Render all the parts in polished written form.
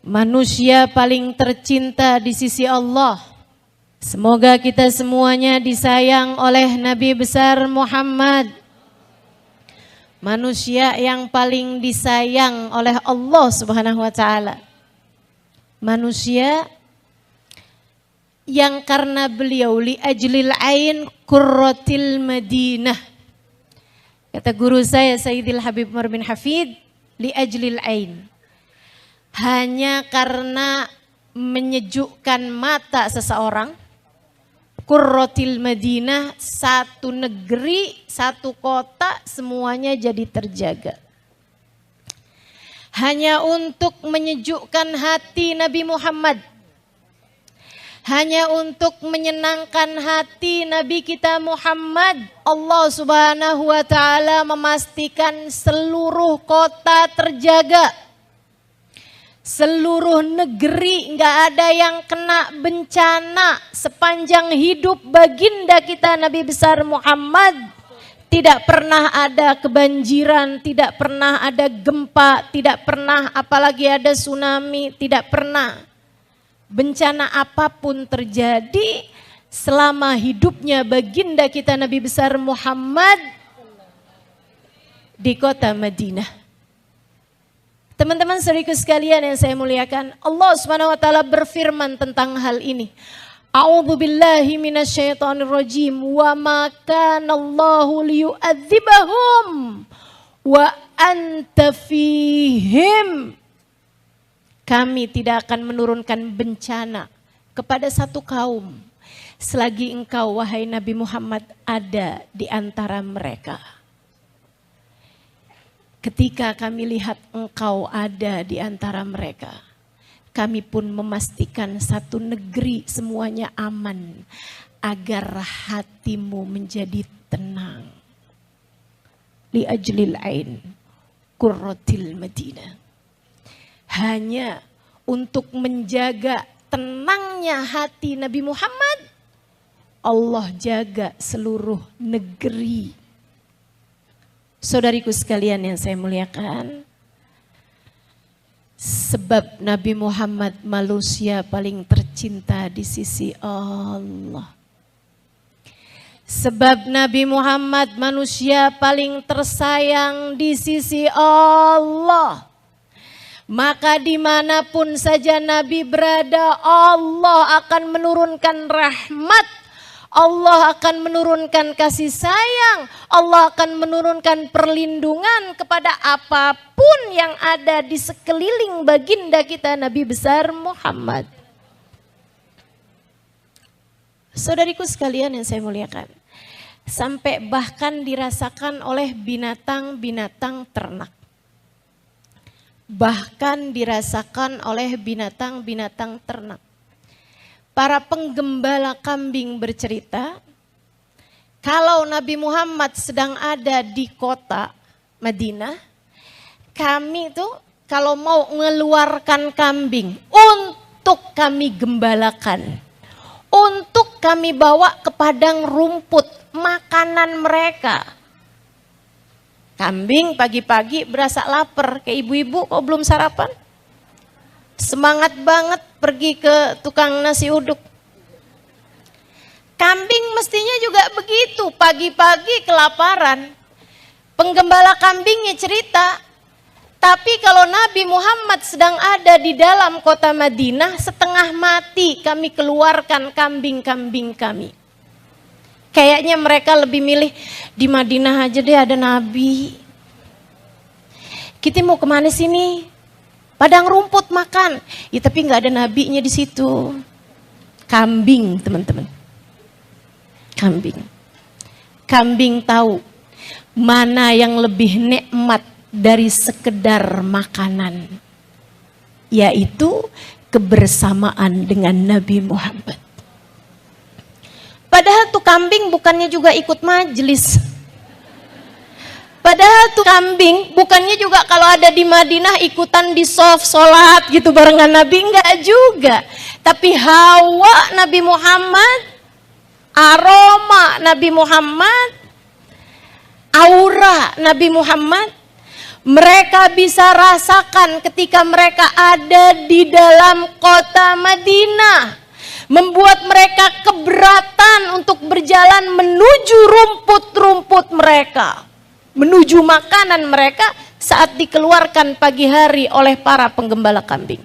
manusia paling tercinta di sisi Allah. Semoga kita semuanya disayang oleh Nabi besar Muhammad, manusia yang paling disayang oleh Allah Subhanahu wa taala. Manusia yang karena beliau li ajlil ain qurratil Madinah. Kata guru saya Sayyidil Habib Umar bin Hafid, li ajlil ain. Hanya karena menyejukkan mata seseorang, qurratil Madinah, satu negeri, satu kota semuanya jadi terjaga. Hanya untuk menyejukkan hati Nabi Muhammad, hanya untuk menyenangkan hati Nabi kita Muhammad, Allah Subhanahu wa taala memastikan seluruh kota terjaga. Seluruh negeri nggak ada yang kena bencana sepanjang hidup baginda kita Nabi besar Muhammad. Tidak pernah ada kebanjiran, tidak pernah ada gempa, tidak pernah apalagi ada tsunami, tidak pernah. Bencana apapun terjadi selama hidupnya baginda kita Nabi besar Muhammad di kota Madinah. Teman-teman saudaraku sekalian yang saya muliakan, Allah Subhanahu wa taala berfirman tentang hal ini. A'udzu billahi minasyaitonir rajim. Wa ma kana Allahu liyu'adzibahum wa anta fihim. Kami tidak akan menurunkan bencana kepada satu kaum selagi engkau wahai Nabi Muhammad ada di antara mereka. Ketika kami lihat engkau ada di antara mereka, kami pun memastikan satu negeri semuanya aman agar hatimu menjadi tenang. Li ajlil ain qurratil Madinah. Hanya untuk menjaga tenangnya hati Nabi Muhammad, Allah jaga seluruh negeri. Saudariku sekalian yang saya muliakan, sebab Nabi Muhammad manusia paling tercinta di sisi Allah. Sebab Nabi Muhammad manusia paling tersayang di sisi Allah. Maka dimanapun saja Nabi berada, Allah akan menurunkan rahmat. Allah akan menurunkan kasih sayang, Allah akan menurunkan perlindungan kepada apapun yang ada di sekeliling baginda kita Nabi besar Muhammad. Saudariku sekalian yang saya muliakan, sampai bahkan dirasakan oleh binatang-binatang ternak. Bahkan dirasakan oleh binatang-binatang ternak. Para penggembala kambing bercerita, kalau Nabi Muhammad sedang ada di kota Madinah, kami tuh kalau mau mengeluarkan kambing untuk kami gembalakan, untuk kami bawa ke padang rumput makanan mereka. Kambing pagi-pagi berasa lapar, kayak ibu-ibu kok belum sarapan? Semangat banget pergi ke tukang nasi uduk. Kambing mestinya juga begitu, pagi-pagi kelaparan. Penggembala kambingnya cerita, tapi kalau Nabi Muhammad sedang ada di dalam kota Madinah, setengah mati kami keluarkan kambing-kambing kami. Kayaknya mereka lebih milih di Madinah aja deh ada Nabi. Kita mau kemana sini? Padang rumput makan, ya tapi nggak ada nabinya di situ. Kambing teman-teman, kambing tahu mana yang lebih nikmat dari sekedar makanan, yaitu kebersamaan dengan Nabi Muhammad. Padahal tuh kambing bukannya juga ikut majelis. Padahal tuh kambing bukannya juga kalau ada di Madinah ikutan di soft sholat gitu barengan Nabi, enggak juga. Tapi hawa Nabi Muhammad, aroma Nabi Muhammad, aura Nabi Muhammad mereka bisa rasakan ketika mereka ada di dalam kota Madinah, membuat mereka keberatan untuk berjalan menuju rumput-rumput mereka, menuju makanan mereka saat dikeluarkan pagi hari oleh para penggembala kambing.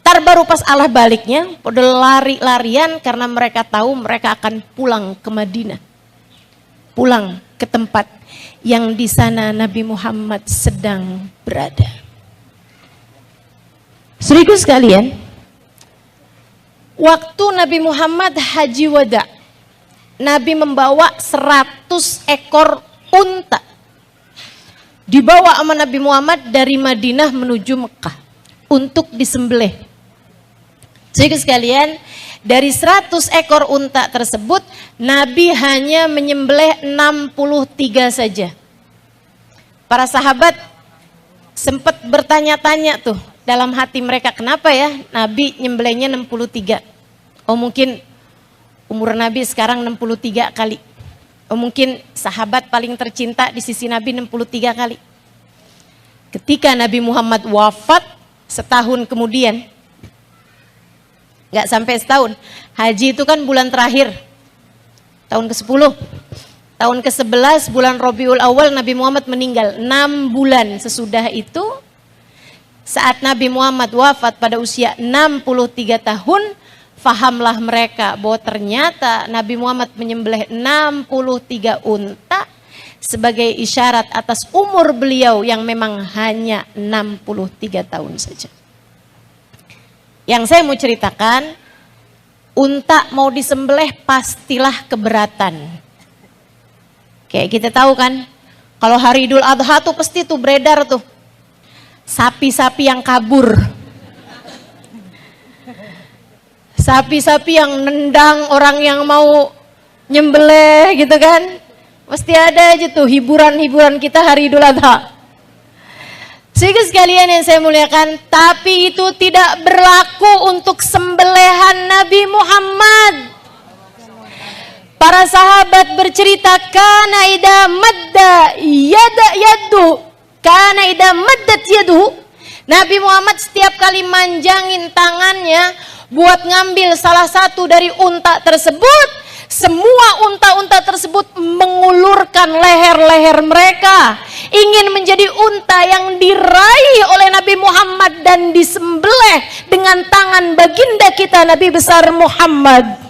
Tar baru pas Allah baliknya, pada lari-larian karena mereka tahu mereka akan pulang ke Madinah, pulang ke tempat yang di sana Nabi Muhammad sedang berada. Saudaraku sekalian, waktu Nabi Muhammad haji wada, Nabi membawa 100 ekor unta. Dibawa sama Nabi Muhammad dari Madinah menuju Mekah untuk disembelih. Saudaraku sekalian, dari 100 ekor unta tersebut, Nabi hanya menyembelih 63 saja. Para sahabat sempat bertanya-tanya tuh dalam hati mereka, kenapa ya Nabi nyembelihnya 63? Oh mungkin umur Nabi sekarang 63 kali. Oh mungkin sahabat paling tercinta di sisi Nabi 63 kali. Ketika Nabi Muhammad wafat setahun kemudian, nggak sampai setahun. Haji itu kan bulan terakhir, tahun ke-10. Tahun ke-11 bulan Rabiul Awal Nabi Muhammad meninggal. 6 bulan sesudah itu, saat Nabi Muhammad wafat pada usia 63 tahun, fahamlah mereka bahwa ternyata Nabi Muhammad menyembelih 63 unta sebagai isyarat atas umur beliau yang memang hanya 63 tahun saja. Yang saya mau ceritakan, unta mau disembelih pastilah keberatan. Kayak kita tahu kan, kalau hari Idul Adha tuh pasti tuh beredar tuh sapi-sapi yang kabur. Sapi-sapi yang nendang orang yang mau nyembelih gitu kan. Pasti ada aja tuh hiburan-hiburan kita hari Idul Adha. Sehingga sekalian yang saya muliakan, tapi itu tidak berlaku untuk sembelihan Nabi Muhammad. Para sahabat bercerita, kana ida madda yadu, kana ida maddat yadu. Nabi Muhammad setiap kali manjangin tangannya buat ngambil salah satu dari unta tersebut, semua unta-unta tersebut mengulurkan leher-leher mereka, ingin menjadi unta yang diraih oleh Nabi Muhammad dan disembelih dengan tangan baginda kita Nabi besar Muhammad.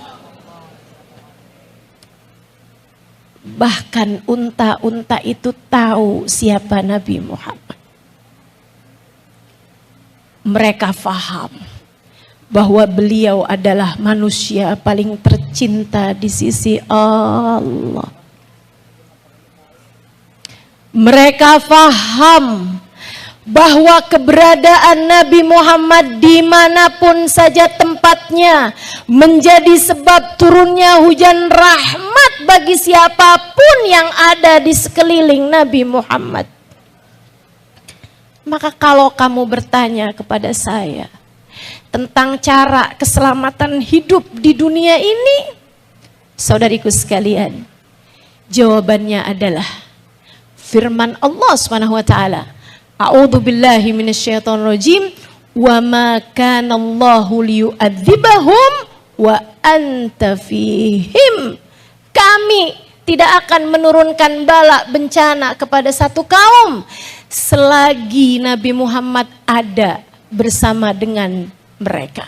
Bahkan unta-unta itu tahu siapa Nabi Muhammad. Mereka faham bahwa beliau adalah manusia paling tercinta di sisi Allah. Mereka faham bahwa keberadaan Nabi Muhammad dimanapun saja tempatnya menjadi sebab turunnya hujan rahmat bagi siapapun yang ada di sekeliling Nabi Muhammad. Maka kalau kamu bertanya kepada saya tentang cara keselamatan hidup di dunia ini, saudariku sekalian, jawabannya adalah firman Allah Subhanahu wa taala, a'udzu billahi minasyaitonir rajim, wa ma kana Allahu liyu'adzibahum wa anta fihim. Kami tidak akan menurunkan bala bencana kepada satu kaum selagi Nabi Muhammad ada bersama dengan mereka.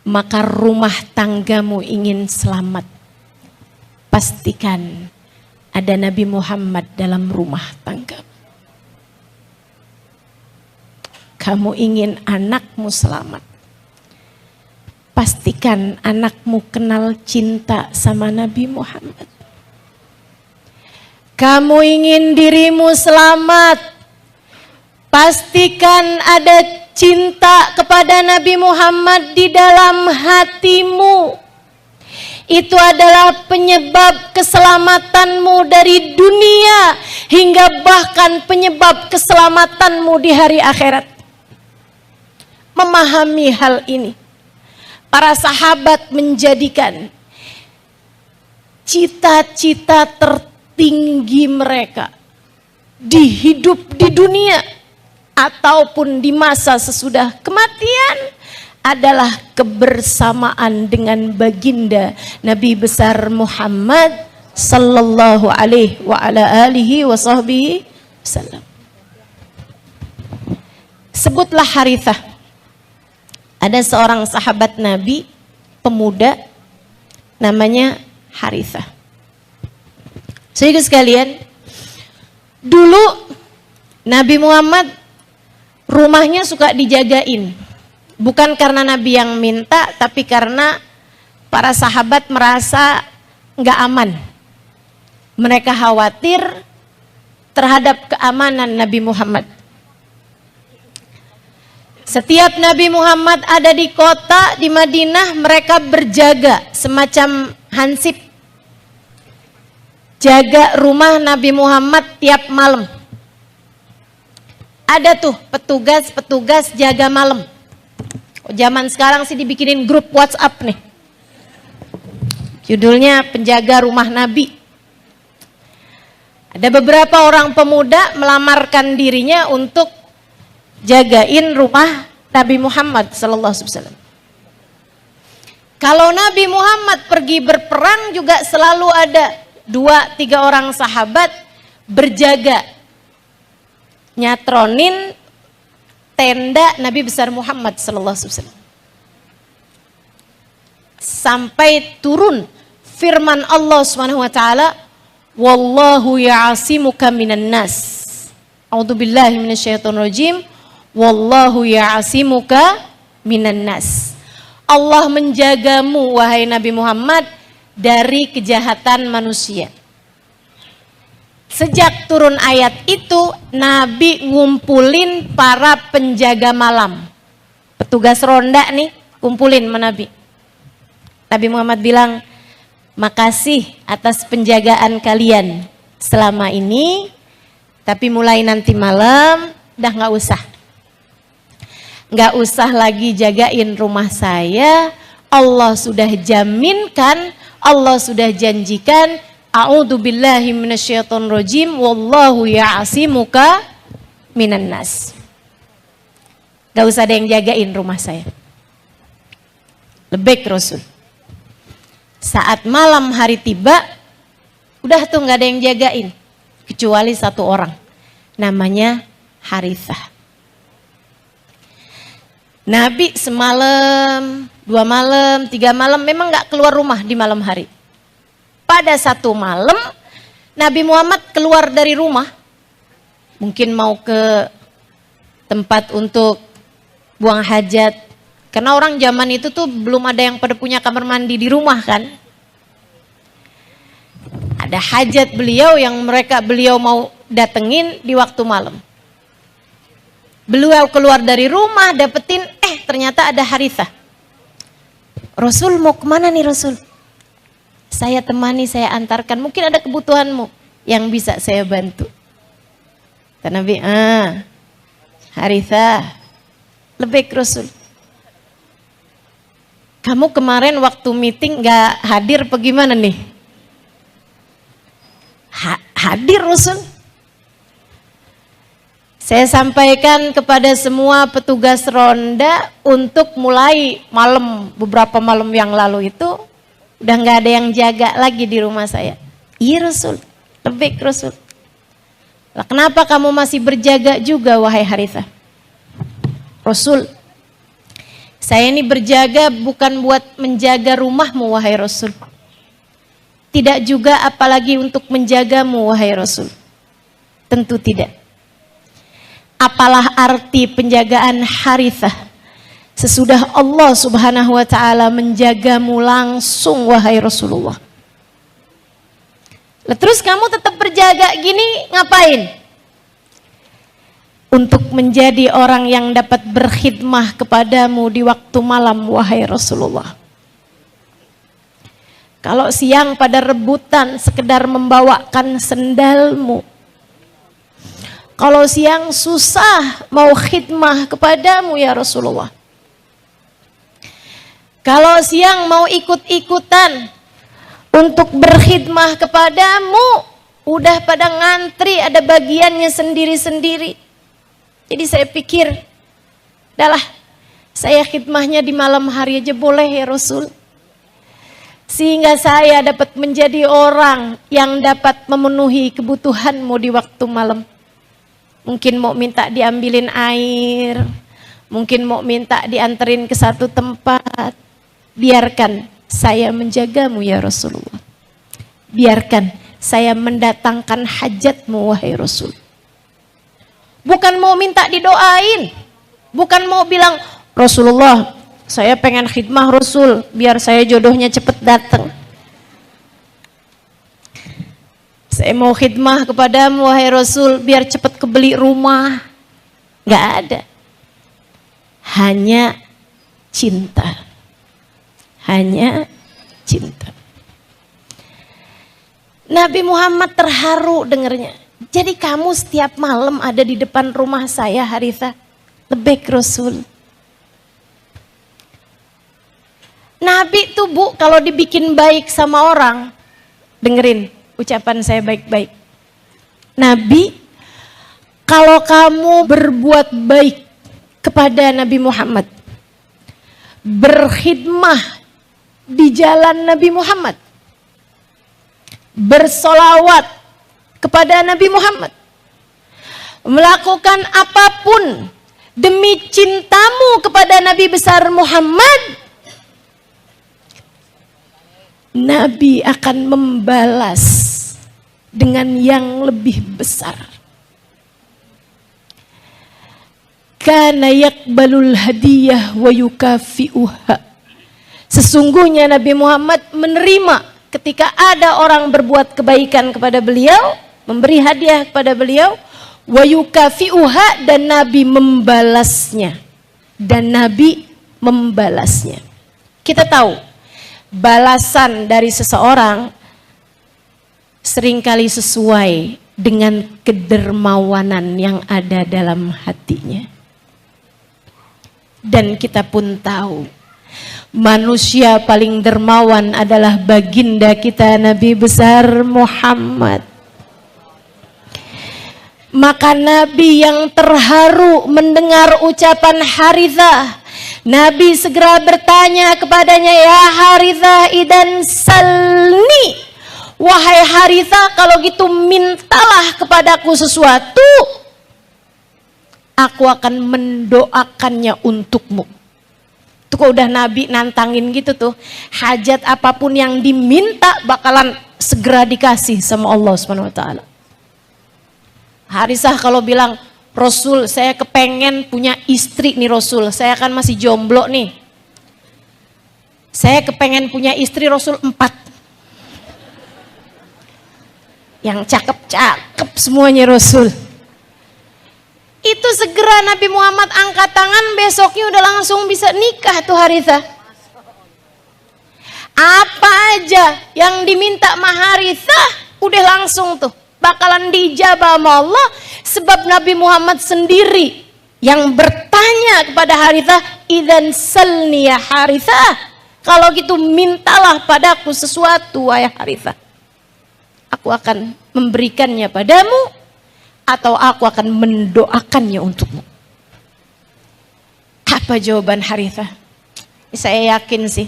Maka rumah tanggamu ingin selamat, pastikan ada Nabi Muhammad dalam rumah tangga. Kamu ingin anakmu selamat, pastikan anakmu kenal cinta sama Nabi Muhammad. Kamu ingin dirimu selamat, pastikan ada cinta kepada Nabi Muhammad di dalam hatimu. Itu adalah penyebab keselamatanmu dari dunia hingga bahkan penyebab keselamatanmu di hari akhirat. Memahami hal ini, para sahabat menjadikan cita-cita tertinggi tinggi mereka di dunia ataupun di masa sesudah kematian adalah kebersamaan dengan baginda Nabi besar Muhammad sallallahu alaihi wa ala alihi wa sahbihi wasallam. Sebutlah Harithah. Ada seorang sahabat Nabi pemuda namanya Harithah. Saudara sekalian, dulu Nabi Muhammad rumahnya suka dijagain. Bukan karena Nabi yang minta, tapi karena para sahabat merasa nggak aman. Mereka khawatir terhadap keamanan Nabi Muhammad. Setiap Nabi Muhammad ada di kota, di Madinah, mereka berjaga semacam hansip. Jaga rumah Nabi Muhammad tiap malam. Ada tuh petugas jaga malam. Zaman sekarang sih dibikinin grup WhatsApp nih. Judulnya penjaga rumah Nabi. Ada beberapa orang pemuda melamarkan dirinya untuk jagain rumah Nabi Muhammad sallallahu alaihi wasallam. Kalau Nabi Muhammad pergi berperang juga selalu ada 2-3 orang sahabat berjaga nyatronin tenda Nabi besar Muhammad sallallahu alaihi wasallam. Sampai turun firman Allah Subhanahu wa taala, wallahu ya'asimuka minan nas. A'udzubillahi minasyaitonir rajim. Wallahu ya'asimuka minan nas. Allah menjagamu wahai Nabi Muhammad dari kejahatan manusia. Sejak turun ayat itu, Nabi ngumpulin para penjaga malam. Petugas ronda nih, kumpulin sama Nabi. Nabi Muhammad bilang, makasih atas penjagaan kalian selama ini, tapi mulai nanti malam, dah gak usah. Gak usah lagi jagain rumah saya, Allah sudah jaminkan, Allah sudah janjikan, a'udzubillahi minasyaitonir rajim, wallahu ya'asimuka minan nas. Gak usah ada yang jagain rumah saya. Lebek Rasul. Saat malam hari tiba, udah tuh gak ada yang jagain. Kecuali satu orang. Namanya Harithah. Nabi semalam, 2 malam, 3 malam memang gak keluar rumah di malam hari. Pada satu malam, Nabi Muhammad keluar dari rumah. Mungkin mau ke tempat untuk buang hajat. Karena orang zaman itu tuh belum ada yang pada punya kamar mandi di rumah kan. Ada hajat beliau yang beliau mau datengin di waktu malam. Beliau keluar dari rumah dapetin, ternyata ada Harithah. Rasul mau kemana nih Rasul? Saya temani, saya antarkan. Mungkin ada kebutuhanmu yang bisa saya bantu. Kata Nabi, Harithah, lebih Rasul. Kamu kemarin waktu meeting gak hadir bagaimana nih? Hadir Rasul. Saya sampaikan kepada semua petugas ronda untuk mulai beberapa malam yang lalu itu udah gak ada yang jaga lagi di rumah saya. Iya Rasul, lebih Rasul. Lah kenapa kamu masih berjaga juga wahai Harithah? Rasul, saya ini berjaga bukan buat menjaga rumahmu wahai Rasul. Tidak juga apalagi untuk menjagamu wahai Rasul. Tentu tidak. Apalah arti penjagaan Harithah sesudah Allah Subhanahu wa taala menjagamu langsung wahai Rasulullah. Terus kamu tetap berjaga gini ngapain? Untuk menjadi orang yang dapat berkhidmah kepadamu di waktu malam wahai Rasulullah. Kalau siang pada rebutan sekedar membawakan sendalmu. Kalau siang susah mau khidmah kepadamu ya Rasulullah. Kalau siang mau ikut-ikutan untuk berkhidmah kepadamu Udah pada ngantri, ada bagiannya sendiri-sendiri. Jadi saya pikir, udahlah, saya khidmahnya di malam hari aja boleh ya Rasul. Sehingga saya dapat menjadi orang yang dapat memenuhi kebutuhanmu di waktu malam. Mungkin mau minta diambilin air, mungkin mau minta dianterin ke satu tempat. Biarkan saya menjagamu ya Rasulullah. Biarkan saya mendatangkan hajatmu wahai Rasul. Bukan mau minta didoain, bukan mau bilang Rasulullah, saya pengen khidmah Rasul, biar saya jodohnya cepet datang. Saya mau khidmah kepadamu wahai Rasul, biar cepet kebeli rumah. Gak ada. Hanya cinta. Hanya cinta. Nabi Muhammad terharu dengernya. Jadi kamu setiap malam ada di depan rumah saya Harithah. Lebek Rasul. Nabi tuh Bu, kalau dibikin baik sama orang, dengerin ucapan saya baik-baik. Nabi, kalau kamu berbuat baik kepada Nabi Muhammad, berkhidmah di jalan Nabi Muhammad, bersolawat kepada Nabi Muhammad, melakukan apapun demi cintamu kepada Nabi besar Muhammad, Nabi akan membalas dengan yang lebih besar. Kana yaqbalul hadiyah wa yukafi'uha. Sesungguhnya Nabi Muhammad menerima ketika ada orang berbuat kebaikan kepada beliau, memberi hadiah kepada beliau, wa yukafi'uha, dan Nabi membalasnya. Dan Nabi membalasnya. Kita tahu balasan dari seseorang seringkali sesuai dengan kedermawanan yang ada dalam hatinya. Dan kita pun tahu manusia paling dermawan adalah baginda kita Nabi besar Muhammad. Maka Nabi yang terharu mendengar ucapan Harithah, Nabi segera bertanya kepadanya, ya Harithah idan salni. Wahai Harithah, kalau gitu mintalah kepadaku sesuatu, aku akan mendoakannya untukmu. Tuh kok udah Nabi nantangin gitu tuh, hajat apapun yang diminta bakalan segera dikasih sama Allah SWT. Harithah kalau bilang, Rasul, saya kepengen punya istri nih Rasul, saya kan masih jomblo nih. Saya kepengen punya istri Rasul 4. Yang cakep-cakep semuanya Rasul. Itu segera Nabi Muhammad angkat tangan, besoknya udah langsung bisa nikah tuh Harithah. Apa aja yang diminta sama Harithah, udah langsung tuh bakalan dijabah sama Allah, sebab Nabi Muhammad sendiri yang bertanya kepada Harithah, idzan salni ya Harithah, kalau gitu mintalah padaku sesuatu wahai Harithah, aku akan memberikannya padamu atau aku akan mendoakannya untukmu. Apa jawaban Harithah? Saya yakin sih,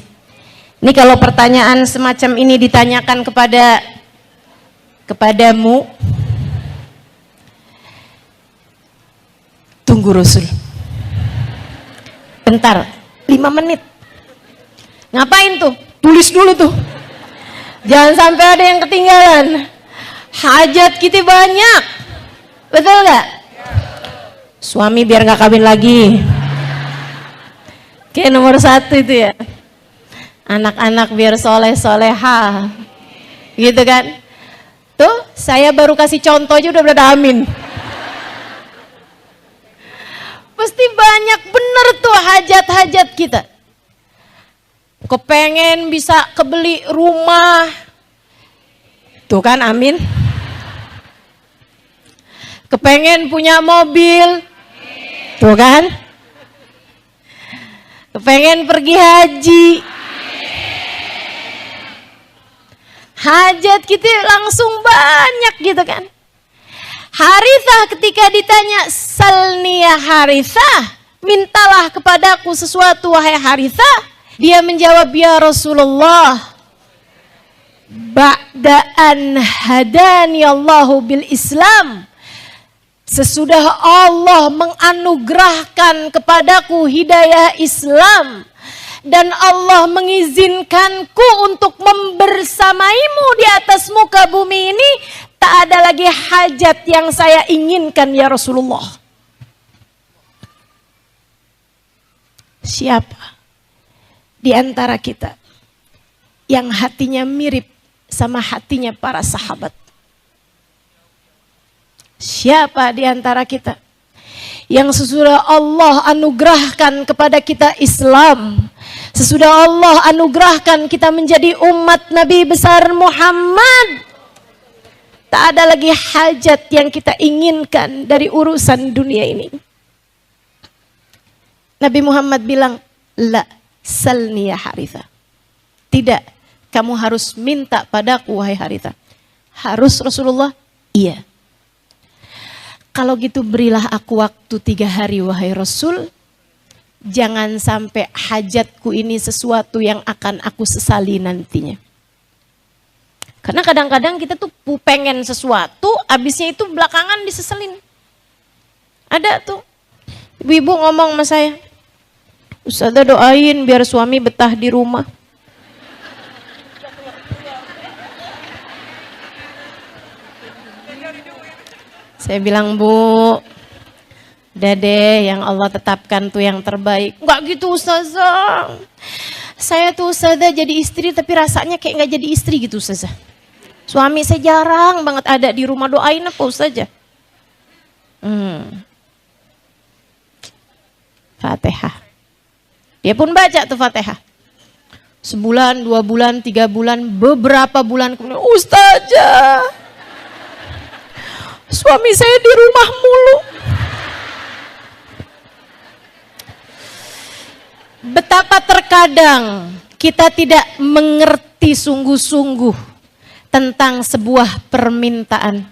ini kalau pertanyaan semacam ini ditanyakan kepadamu, tunggu Rasul bentar, 5 menit. Ngapain tuh? Tulis dulu tuh, jangan sampai ada yang ketinggalan. Hajat kita banyak, betul gak? Suami biar gak kawin lagi, kayak nomor 1 itu ya. Anak-anak biar soleh-soleha, gitu kan. Tuh, saya baru kasih contoh aja udah berada amin. Pasti banyak bener tuh hajat-hajat kita. Kepengen bisa kebeli rumah. Tuh kan, amin. Kepengen punya mobil. Tuh kan. Kepengen pergi haji. Hajat kita langsung banyak gitu kan. Harithah ketika ditanya, salni ya Harithah, mintalah kepadaku sesuatu wahai Harithah. Dia menjawab, ya Rasulullah, ba'da'an hadani Allahu bil Islam. Sesudah Allah menganugerahkan kepadaku hidayah Islam dan Allah mengizinkanku untuk membersamaimu di atas muka bumi ini, tak ada lagi hajat yang saya inginkan ya Rasulullah. Siapa di antara kita yang hatinya mirip sama hatinya para sahabat? Siapa di antara kita yang sesudah Allah anugerahkan kepada kita Islam, sesudah Allah anugerahkan kita menjadi umat Nabi besar Muhammad, tak ada lagi hajat yang kita inginkan dari urusan dunia ini? Nabi Muhammad bilang, la salni ya Harithah. Tidak, kamu harus minta padaku wahai Harithah. Harus Rasulullah? Iya. Kalau gitu berilah aku waktu 3 hari wahai Rasul. Jangan sampai hajatku ini sesuatu yang akan aku sesali nantinya. Karena kadang-kadang kita tuh pengen sesuatu, abisnya itu belakangan diseselin. Ada tuh ibu-ibu ngomong sama saya, Ustazah doain biar suami betah di rumah. Saya bilang, Bu, udah deh, yang Allah tetapkan tuh yang terbaik. Enggak gitu Ustazah. Saya tuh Ustazah jadi istri tapi rasanya kayak gak jadi istri gitu Ustazah. Suami saya jarang banget ada di rumah, doain apa Ustazah? Fatihah. Dia pun baca tuh Fatihah. Sebulan, 2 bulan, 3 bulan, beberapa bulan kemudian, Ustazah, suami saya di rumah mulu. Betapa terkadang kita tidak mengerti sungguh-sungguh tentang sebuah permintaan.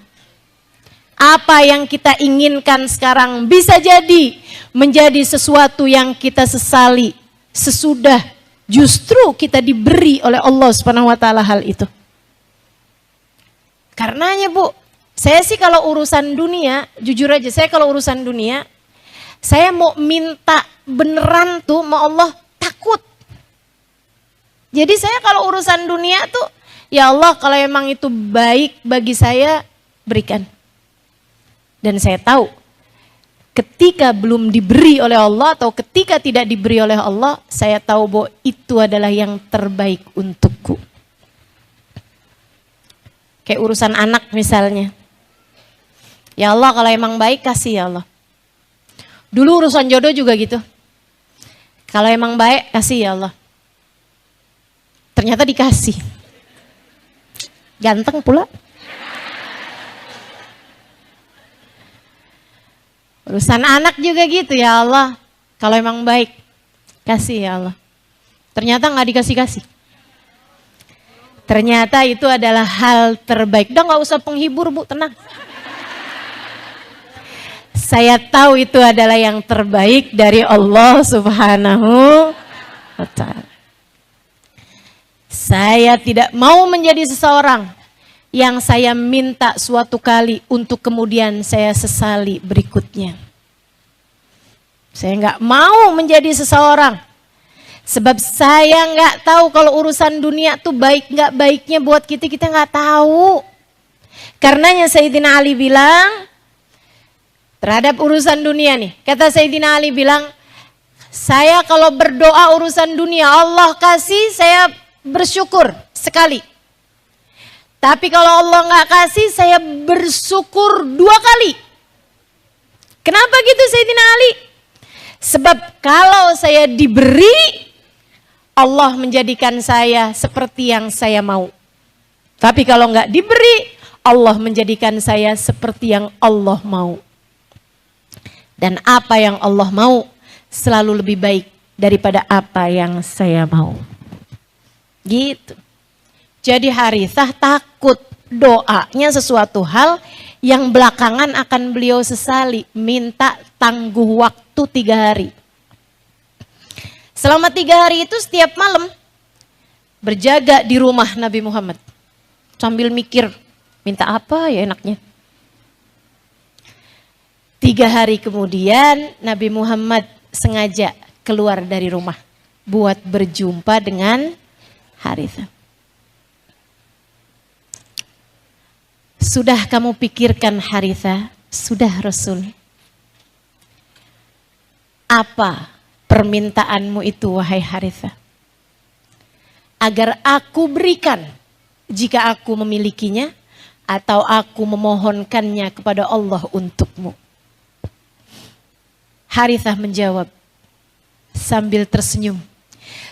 Apa yang kita inginkan sekarang bisa jadi menjadi sesuatu yang kita sesali sesudah justru kita diberi oleh Allah Subhanahu wa taala hal itu. Karenanya Bu, saya sih kalau urusan dunia, jujur aja saya kalau urusan dunia, saya mau minta beneran tuh sama Allah takut. Jadi saya kalau urusan dunia tuh, ya Allah kalau emang itu baik bagi saya, berikan. Dan saya tahu ketika belum diberi oleh Allah atau ketika tidak diberi oleh Allah, saya tahu bahwa itu adalah yang terbaik untukku. Kayak urusan anak misalnya. Ya Allah kalau emang baik kasih ya Allah. Dulu urusan jodoh juga gitu. Kalau emang baik kasih ya Allah. Ternyata dikasih. Ganteng pula. Urusan anak juga gitu ya Allah. Kalau emang baik kasih ya Allah. Ternyata gak dikasih-kasih. Ternyata itu adalah hal terbaik. Udah gak usah penghibur Bu, tenang. Saya tahu itu adalah yang terbaik dari Allah Subhanahu wa ta'ala. Saya tidak mau menjadi seseorang yang saya minta suatu kali untuk kemudian saya sesali berikutnya. Saya nggak mau menjadi seseorang sebab saya nggak tahu kalau urusan dunia tuh baik nggak baiknya buat kita nggak tahu. Karenanya Sayyidina Ali bilang terhadap urusan dunia nih, kata Sayyidina Ali bilang, saya kalau berdoa urusan dunia Allah kasih, saya bersyukur sekali. Tapi kalau Allah nggak kasih, saya bersyukur 2 kali. Kenapa gitu Sayyidina Ali? Sebab kalau saya diberi, Allah menjadikan saya seperti yang saya mau. Tapi kalau nggak diberi, Allah menjadikan saya seperti yang Allah mau. Dan apa yang Allah mau selalu lebih baik daripada apa yang saya mau. Gitu. Jadi Harithah takut doanya sesuatu hal yang belakangan akan beliau sesali. Minta tangguh waktu 3 hari. Selama 3 hari itu setiap malam berjaga di rumah Nabi Muhammad. Sambil mikir, minta apa ya enaknya. 3 hari kemudian Nabi Muhammad sengaja keluar dari rumah buat berjumpa dengan Harithah. Sudah kamu pikirkan Harithah? Sudah Rasul. Apa permintaanmu itu wahai Harithah? Agar aku berikan jika aku memilikinya atau aku memohonkannya kepada Allah untukmu. Harithah menjawab sambil tersenyum.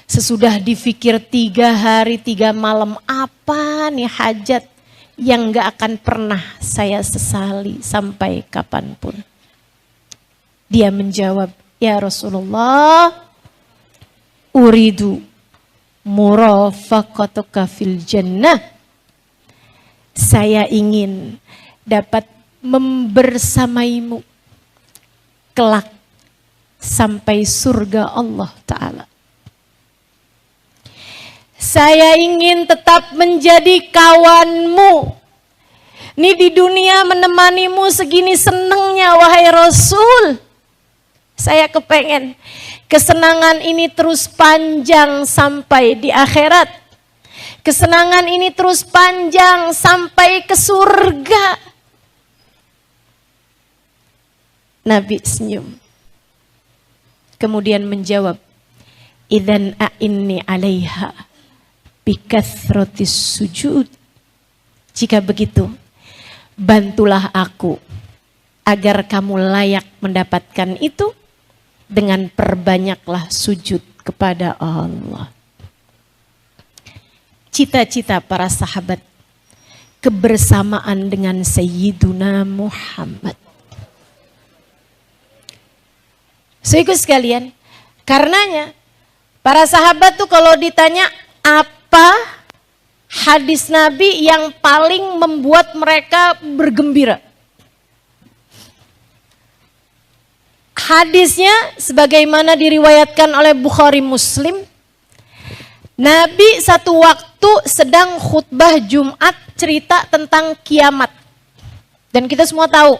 Sesudah difikir 3 hari 3 malam, apa nih hajat yang gak akan pernah saya sesali sampai kapanpun. Dia menjawab, ya Rasulullah, uridu murafaqatuka fil jannah. Saya ingin dapat membersamaimu kelak sampai surga Allah Ta'ala. Saya ingin tetap menjadi kawanmu. Nih di dunia menemanimu segini senengnya wahai Rasul. Saya kepengen kesenangan ini terus panjang sampai di akhirat. Kesenangan ini terus panjang sampai ke surga. Nabi senyum. Kemudian menjawab, idzan a'inni 'alaiha bikathratis sujud. Jika begitu, bantulah aku agar kamu layak mendapatkan itu dengan perbanyaklah sujud kepada Allah. Cita-cita para sahabat kebersamaan dengan Sayyiduna Muhammad. Saudaraku sekalian, karenanya para sahabat tuh kalau ditanya apa hadis Nabi yang paling membuat mereka bergembira. Hadisnya sebagaimana diriwayatkan oleh Bukhari Muslim. Nabi satu waktu sedang khutbah Jumat cerita tentang kiamat. Dan kita semua tahu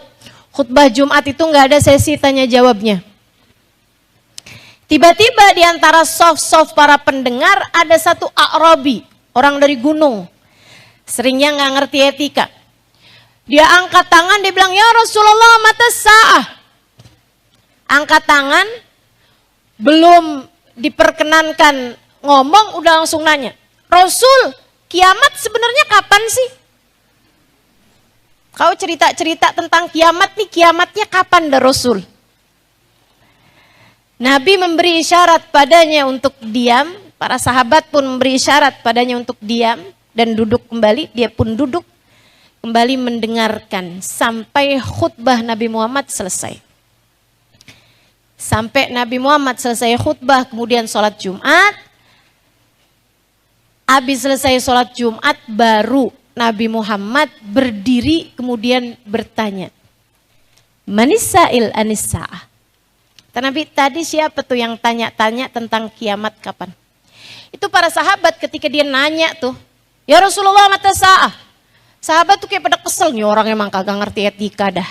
khutbah Jumat itu nggak ada sesi tanya jawabnya. Tiba-tiba di antara soft para pendengar ada satu A'rabi, orang dari gunung. Seringnya nggak ngerti etika. Dia angkat tangan, dia bilang, ya Rasulullah mata sa'ah. Angkat tangan, belum diperkenankan ngomong, udah langsung nanya. Rasul, kiamat sebenarnya kapan sih? Kau cerita-cerita tentang kiamat nih, kiamatnya kapan dah Rasul? Nabi memberi isyarat padanya untuk diam, para sahabat pun memberi isyarat padanya untuk diam dan duduk kembali, dia pun duduk kembali mendengarkan sampai khutbah Nabi Muhammad selesai. Sampai Nabi Muhammad selesai khutbah, kemudian sholat Jumat. Habis selesai sholat Jumat baru Nabi Muhammad berdiri kemudian bertanya, Manisail anisa'ah. Nabi, tadi siapa tuh yang tanya-tanya tentang kiamat kapan? Itu para sahabat ketika dia nanya tuh, ya Rasulullah mata sa'ah. Sahabat tuh kayak pada kesel nih, orang emang kagak ngerti etika dah.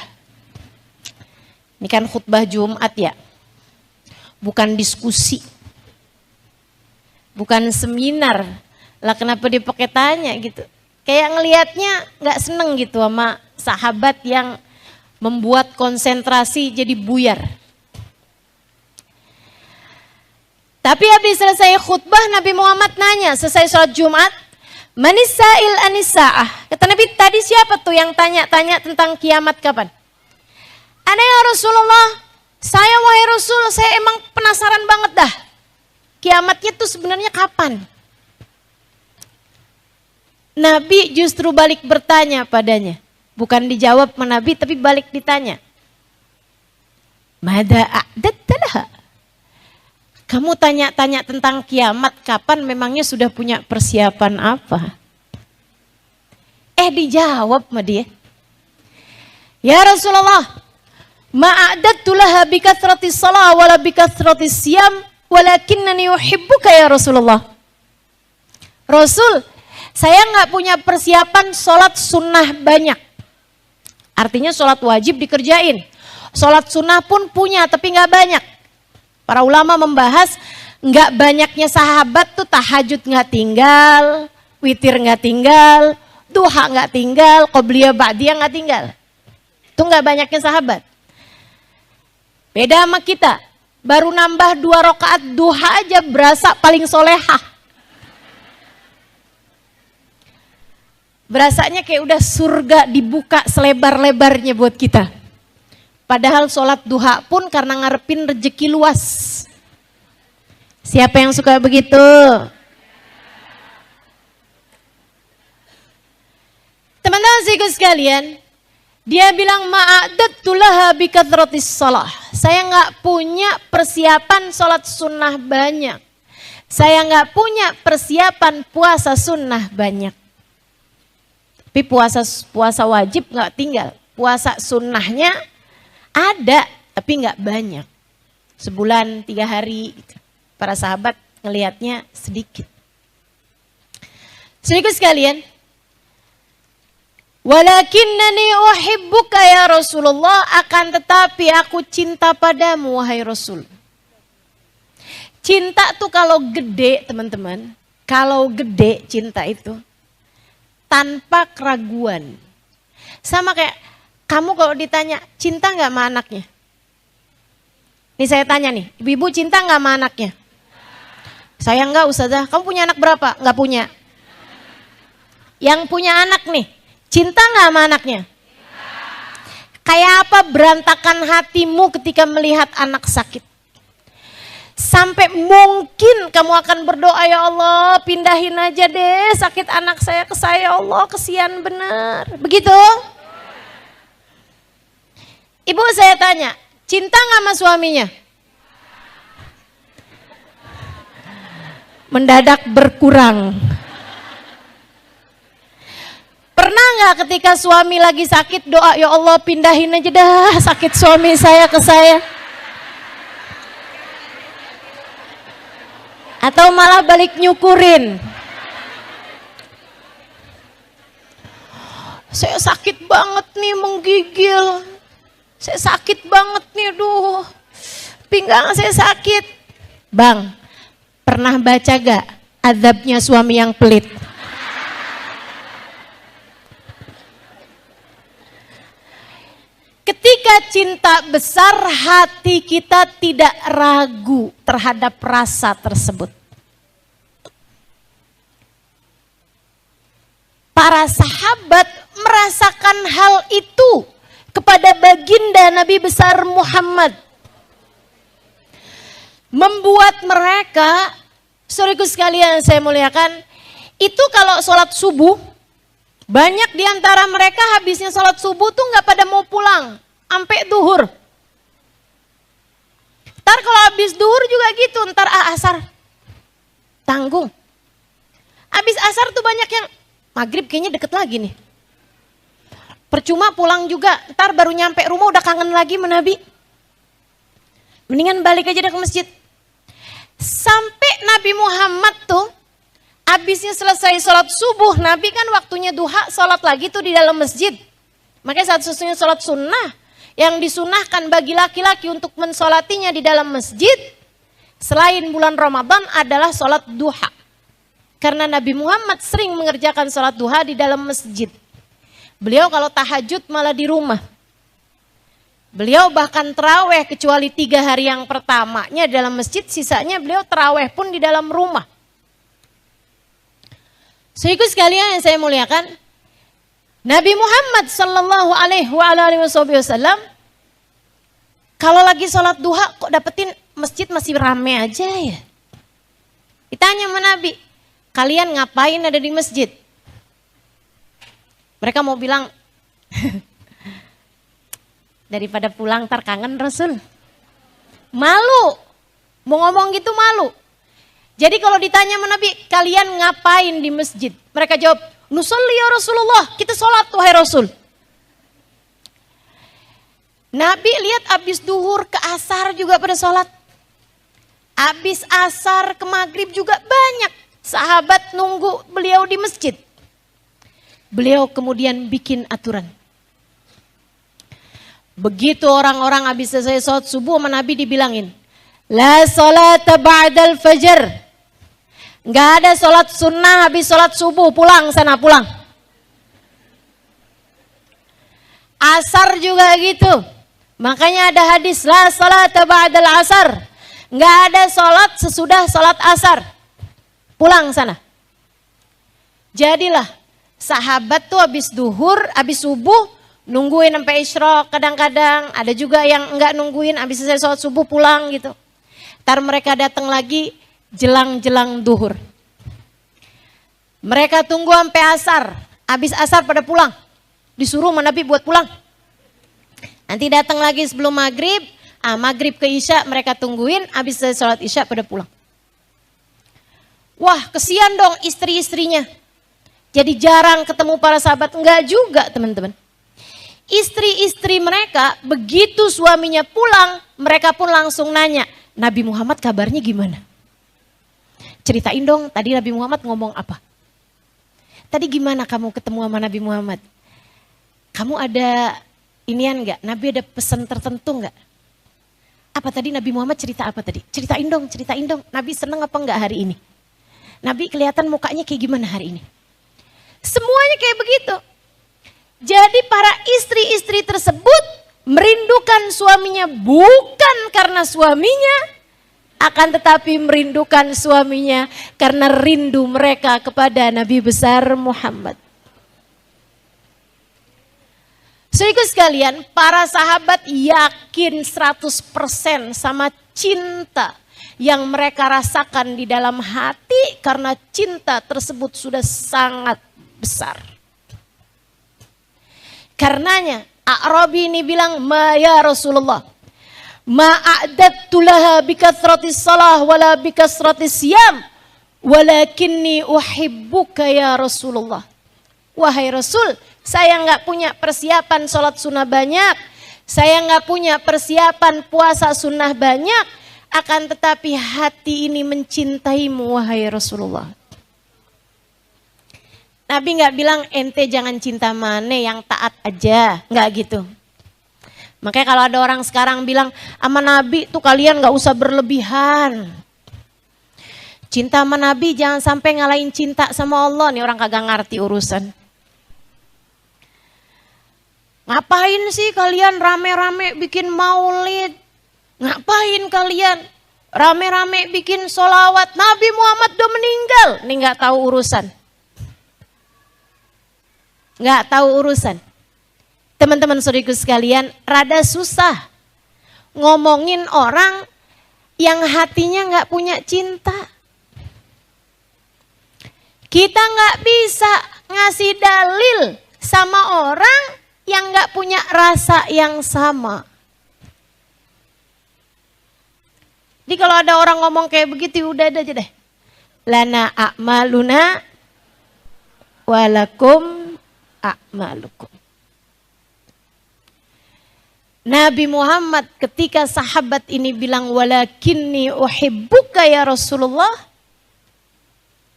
Ini kan khutbah Jumat ya, bukan diskusi, bukan seminar. Lah kenapa dia pakai tanya gitu? Kayak ngelihatnya nggak seneng gitu sama sahabat yang membuat konsentrasi jadi buyar. Tapi habis selesai khutbah Nabi Muhammad nanya, selesai sholat Jumat, Manisail anisa'ah. Kata Nabi, tadi siapa tuh yang tanya-tanya tentang kiamat kapan? Ana ya Rasulullah, saya wahai Rasul, saya emang penasaran banget dah. Kiamatnya tuh sebenarnya kapan? Nabi justru balik bertanya padanya. Bukan dijawab sama Nabi, tapi balik ditanya. Mada a'datta laha? Kamu tanya-tanya tentang kiamat kapan, memangnya sudah punya persiapan apa? dijawab sama dia. Ya Rasulullah, ma'adattu laha bikathratis shalah wala bikathratis siyam walakinnani uhibbuka ya Rasulullah. Rasul, saya nggak punya persiapan sholat sunnah banyak. Artinya sholat wajib dikerjain. Sholat sunnah pun punya tapi nggak banyak. Para ulama membahas nggak banyaknya sahabat tuh tahajud nggak tinggal, witir nggak tinggal, duha nggak tinggal, qobliyah ba'diyah nggak tinggal. Itu nggak banyaknya sahabat. Beda sama kita, baru nambah 2 rakaat duha aja berasa paling solehah. Berasanya kayak udah surga dibuka selebar-lebarnya buat kita. Padahal sholat duha pun karena ngarepin rezeki luas. Siapa yang suka begitu? Teman-teman sekalian, dia bilang ma'adattu laha bikathratis shalah. Saya nggak punya persiapan sholat sunnah banyak. Saya nggak punya persiapan puasa sunnah banyak. Tapi puasa wajib nggak tinggal. Puasa sunnahnya ada, tapi nggak banyak. Sebulan 3 hari. Para sahabat ngelihatnya sedikit. Sedikit sekalian. Walakinnani uhibbuka ya Rasulullah, akan tetapi aku cinta padamu wahai Rasul. Cinta tuh kalau gede teman-teman, kalau gede cinta itu tanpa keraguan. Sama kayak kamu kalau ditanya cinta gak sama anaknya? Nih saya tanya nih, ibu-ibu cinta gak sama anaknya? Saya enggak Ustazah, kamu punya anak berapa? Enggak punya. Yang punya anak nih, cinta gak sama anaknya? Kayak apa berantakan hatimu ketika melihat anak sakit? Sampai mungkin kamu akan berdoa, ya Allah pindahin aja deh sakit anak saya ke saya, ya Allah kesian bener. Begitu? Ibu saya tanya, cinta gak sama suaminya? Mendadak berkurang. Pernah nggak ketika suami lagi sakit doa, ya Allah pindahin aja dah sakit suami saya ke saya? Atau malah balik nyukurin? Saya sakit banget nih menggigil. Saya sakit banget nih, aduh. Pinggang saya sakit. Bang, pernah baca gak azabnya suami yang pelit? Ketika cinta besar, hati kita tidak ragu terhadap rasa tersebut. Para sahabat merasakan hal itu kepada baginda Nabi besar Muhammad. Membuat mereka, saudaraku sekalian saya muliakan, itu kalau sholat subuh, banyak di antara mereka habisnya sholat subuh tuh nggak pada mau pulang, sampai duhur. Ntar kalau habis duhur juga gitu, ntar asar, tanggung. Habis asar tuh banyak yang, maghrib kayaknya deket lagi nih. Percuma pulang juga, ntar baru nyampe rumah udah kangen lagi sama Nabi. Mendingan balik aja ke masjid. Sampai Nabi Muhammad tuh, habisnya selesai sholat subuh, Nabi kan waktunya duha, sholat lagi tuh di dalam masjid. Makanya satu-satunya sholat sunnah yang disunahkan bagi laki-laki untuk mensolatinya di dalam masjid selain bulan Ramadan adalah sholat duha. Karena Nabi Muhammad sering mengerjakan sholat duha di dalam masjid. Beliau kalau tahajud malah di rumah. Beliau bahkan terawih kecuali 3 hari yang pertamanya dalam masjid, sisanya beliau terawih pun di dalam rumah. Saudaraku sekalian yang saya muliakan, Nabi Muhammad sallallahu alaihi wasallam kalau lagi sholat duha kok dapetin masjid masih rame aja ya. Ditanya sama Nabi, kalian ngapain ada di masjid? Mereka mau bilang, daripada pulang ntar kangen Rasul. Malu, mau ngomong gitu malu. Jadi kalau ditanya sama Nabi, kalian ngapain di masjid? Mereka jawab, Nusalli ya Rasulullah, kita sholat wahai Rasul. Nabi lihat abis duhur ke asar juga pada sholat. Abis asar ke maghrib juga banyak sahabat nunggu beliau di masjid. Beliau kemudian bikin aturan. Begitu orang-orang habis selesai sholat subuh sama Nabi dibilangin, la sholata ba'dal fajr. Nggak ada sholat sunnah habis sholat subuh, pulang sana pulang. Asar juga gitu. Makanya ada hadis la sholata ba'dal asar. Nggak ada sholat sesudah sholat asar. Pulang sana. Jadilah sahabat tuh habis duhur, habis subuh nungguin sampai isyraq, kadang-kadang ada juga yang enggak nungguin habis selesai sholat subuh pulang gitu. Ntar mereka datang lagi jelang-jelang duhur. Mereka tunggu sampai asar, habis asar pada pulang. Disuruh sama Nabi buat pulang. Nanti datang lagi sebelum maghrib, maghrib ke isya mereka tungguin, habis selesai sholat isya pada pulang. Wah, kesian dong istri-istrinya. Jadi jarang ketemu para sahabat. Enggak juga teman-teman. Istri-istri mereka begitu suaminya pulang, mereka pun langsung nanya, Nabi Muhammad kabarnya gimana? Ceritain dong tadi Nabi Muhammad ngomong apa? Tadi gimana kamu ketemu sama Nabi Muhammad? Kamu ada inian enggak? Nabi ada pesan tertentu enggak? Apa tadi Nabi Muhammad cerita apa tadi? Ceritain dong, ceritain dong. Nabi seneng apa enggak hari ini? Nabi kelihatan mukanya kayak gimana hari ini? Semuanya kayak begitu. Jadi para istri-istri tersebut merindukan suaminya bukan karena suaminya, akan tetapi merindukan suaminya karena rindu mereka kepada Nabi besar Muhammad. Saudaraku sekalian, para sahabat yakin 100% sama cinta yang mereka rasakan di dalam hati karena cinta tersebut sudah sangat besar. Karenanya A'rabi ini bilang, ma ya Rasulullah, ma'a'dattu laha bikathratis salah wala bikasratis siyam, walakinni uhibbuka ya Rasulullah. Wahai Rasul, saya nggak punya persiapan sholat sunnah banyak, saya nggak punya persiapan puasa sunnah banyak, akan tetapi hati ini mencintaimu wahai Rasulullah. Nabi nggak bilang ente jangan cinta mane yang taat aja, nggak gitu. Makanya kalau ada orang sekarang bilang sama Nabi tuh kalian nggak usah berlebihan. Cinta sama Nabi jangan sampai ngalahin cinta sama Allah, nih orang kagak ngerti urusan. Ngapain sih kalian rame-rame bikin maulid? Ngapain kalian rame-rame bikin sholawat? Nabi Muhammad udah meninggal, nih nggak tahu urusan. Nggak tahu urusan. Teman-teman saudaraku sekalian, rada susah ngomongin orang yang hatinya nggak punya cinta. Kita nggak bisa ngasih dalil sama orang yang nggak punya rasa yang sama. Jadi kalau ada orang ngomong kayak begitu, udah aja deh. Lana a'maluna walakum a'malukum. Nabi Muhammad ketika sahabat ini bilang walakinni uhibbuka ya Rasulullah,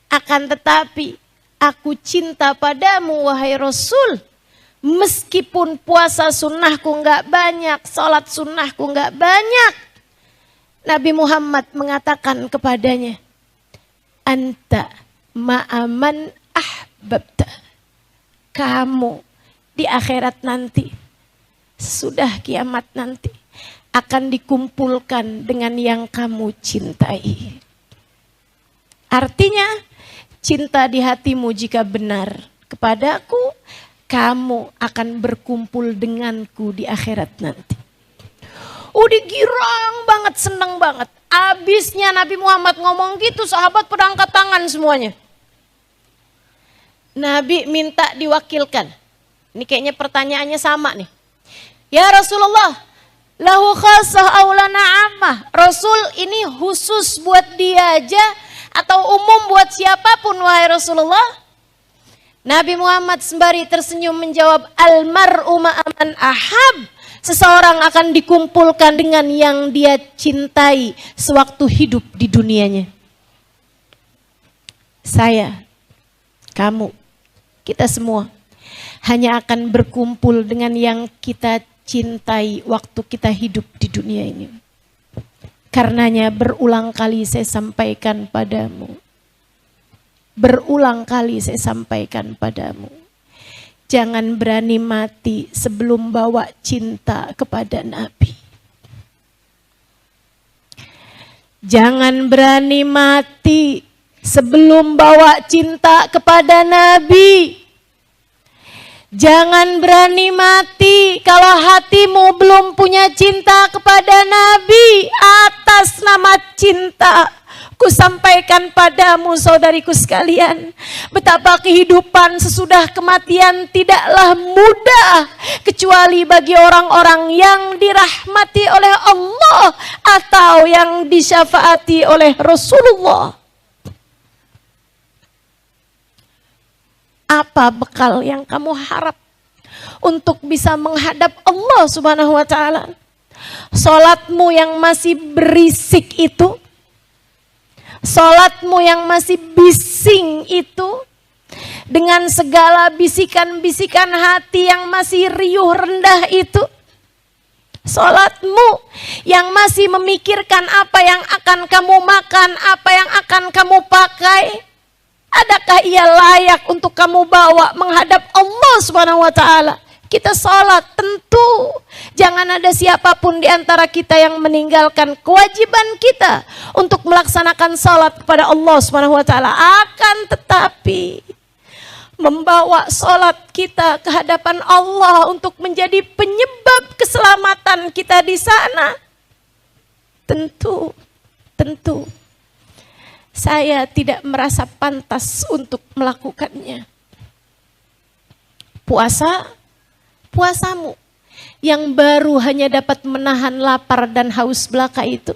akan tetapi aku cinta padamu wahai Rasul, meskipun puasa sunnahku enggak banyak, salat sunnahku enggak banyak. Nabi Muhammad mengatakan kepadanya, anta ma'aman ahbabta. Kamu di akhirat nanti, sesudah kiamat nanti, akan dikumpulkan dengan yang kamu cintai. Artinya, cinta di hatimu jika benar kepadaku, kamu akan berkumpul denganku di akhirat nanti. Udah girang banget, seneng banget. Abisnya Nabi Muhammad ngomong gitu, sahabat pada angkat tangan semuanya. Nabi minta diwakilkan. Ini kayaknya pertanyaannya sama nih. Ya Rasulullah, lahu khasah aulana ammah. Rasul ini khusus buat dia aja atau umum buat siapapun wahai Rasulullah? Nabi Muhammad sembari tersenyum menjawab, almar'u ma'aman ahab. Seseorang akan dikumpulkan dengan yang dia cintai sewaktu hidup di dunianya. Saya, kamu, kita semua hanya akan berkumpul dengan yang kita cintai waktu kita hidup di dunia ini. Karenanya berulang kali saya sampaikan padamu. Berulang kali saya sampaikan padamu. Jangan berani mati sebelum bawa cinta kepada Nabi. Jangan berani mati sebelum bawa cinta kepada Nabi. Jangan berani mati kalau hatimu belum punya cinta kepada Nabi. Atas nama cinta, ku sampaikan padamu saudariku sekalian, betapa kehidupan sesudah kematian tidaklah mudah, kecuali bagi orang-orang yang dirahmati oleh Allah atau yang disyafaati oleh Rasulullah. Apa bekal yang kamu harap untuk bisa menghadap Allah Subhanahu wa ta'ala? Salatmu yang masih berisik itu, salatmu yang masih bising itu, dengan segala bisikan-bisikan hati yang masih riuh rendah itu, salatmu yang masih memikirkan apa yang akan kamu makan, apa yang akan kamu pakai, adakah ia layak untuk kamu bawa menghadap Allah Subhanahu wa ta'ala? Kita sholat, tentu jangan ada siapapun di antara kita yang meninggalkan kewajiban kita untuk melaksanakan sholat kepada Allah Subhanahu wa ta'ala. Akan tetapi membawa sholat kita ke hadapan Allah untuk menjadi penyebab keselamatan kita di sana, tentu saya tidak merasa pantas untuk melakukannya. Puasamu yang baru hanya dapat menahan lapar dan haus belaka itu,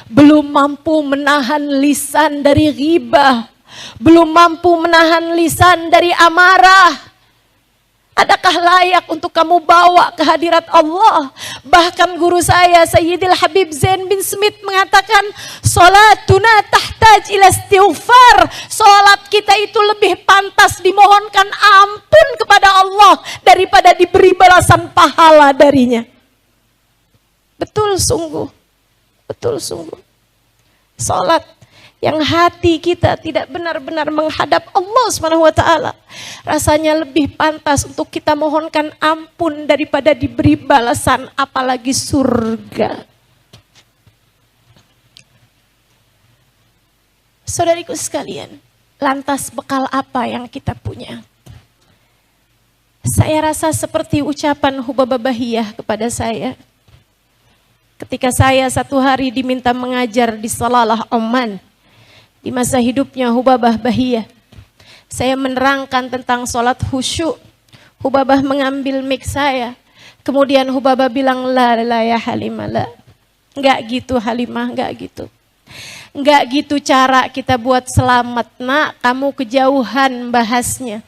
belum mampu menahan lisan dari ghibah, belum mampu menahan lisan dari amarah, adakah layak untuk kamu bawa ke hadirat Allah? Bahkan guru saya Sayyidil Habib Zain bin Smith mengatakan, salatuna tahtaj ila istighfar. Salat kita itu lebih pantas dimohonkan ampun kepada Allah daripada diberi balasan pahala darinya. Betul sungguh. Salat yang hati kita tidak benar-benar menghadap Allah Subhanahu wa ta'ala, rasanya lebih pantas untuk kita mohonkan ampun daripada diberi balasan, apalagi surga. Saudariku sekalian, lantas bekal apa yang kita punya? Saya rasa seperti ucapan Hubabah Bahiyah kepada saya ketika saya satu hari diminta mengajar di Salalah Oman. Di masa hidupnya Hubabah Bahiyah, saya menerangkan tentang sholat khusyuk. Hubabah mengambil mic saya, kemudian Hubabah bilang, la ya Halimah, la. Enggak gitu Halimah, enggak gitu. Enggak gitu cara kita buat selamat, nak, kamu kejauhan bahasnya.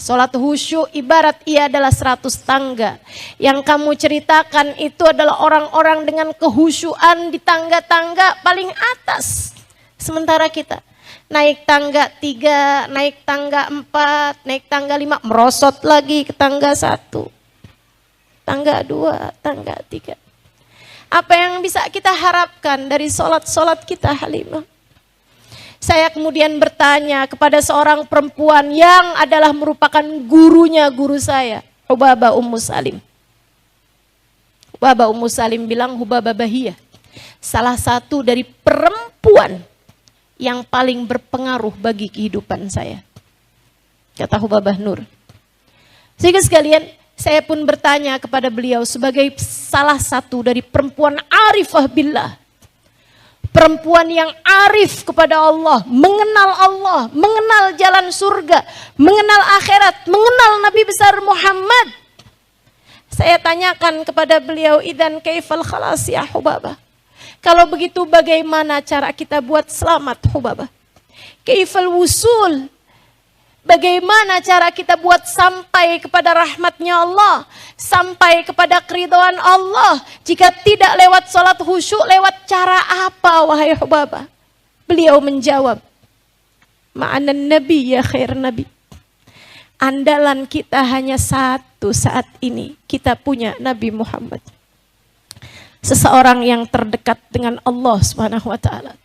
Sholat khusyuk ibarat ia adalah 100 tangga. Yang kamu ceritakan itu adalah orang-orang dengan kehusyuan di tangga-tangga paling atas. Sementara kita naik tangga 3, naik tangga 4, naik tangga 5, merosot lagi ke tangga 1, tangga 2, tangga 3. Apa yang bisa kita harapkan dari sholat-sholat kita, Halimah? Saya kemudian bertanya kepada seorang perempuan yang adalah merupakan gurunya guru saya, Hubabah Ummu Salim. Hubabah Ummu Salim bilang, Hubabah Bahiyah salah satu dari perempuan yang paling berpengaruh bagi kehidupan saya, kata Hubabah Nur. Sehingga sekalian, saya pun bertanya kepada beliau sebagai salah satu dari perempuan arifah billah, perempuan yang arif kepada Allah, mengenal jalan surga, mengenal akhirat, mengenal Nabi besar Muhammad. Saya tanyakan kepada beliau, idan kaifal khalas ya Hubabah? Kalau begitu bagaimana cara kita buat selamat, Hubabah? Kaifal wusul? Bagaimana cara kita buat sampai kepada rahmatnya Allah, sampai kepada keridhaan Allah, jika tidak lewat sholat khusyuk, lewat cara apa wahai Hubabah? Beliau menjawab, ma'anan nabi ya khair nabi. Andalan kita hanya satu saat ini, kita punya Nabi Muhammad. Seseorang yang terdekat dengan Allah Subhanahu wa ta'ala.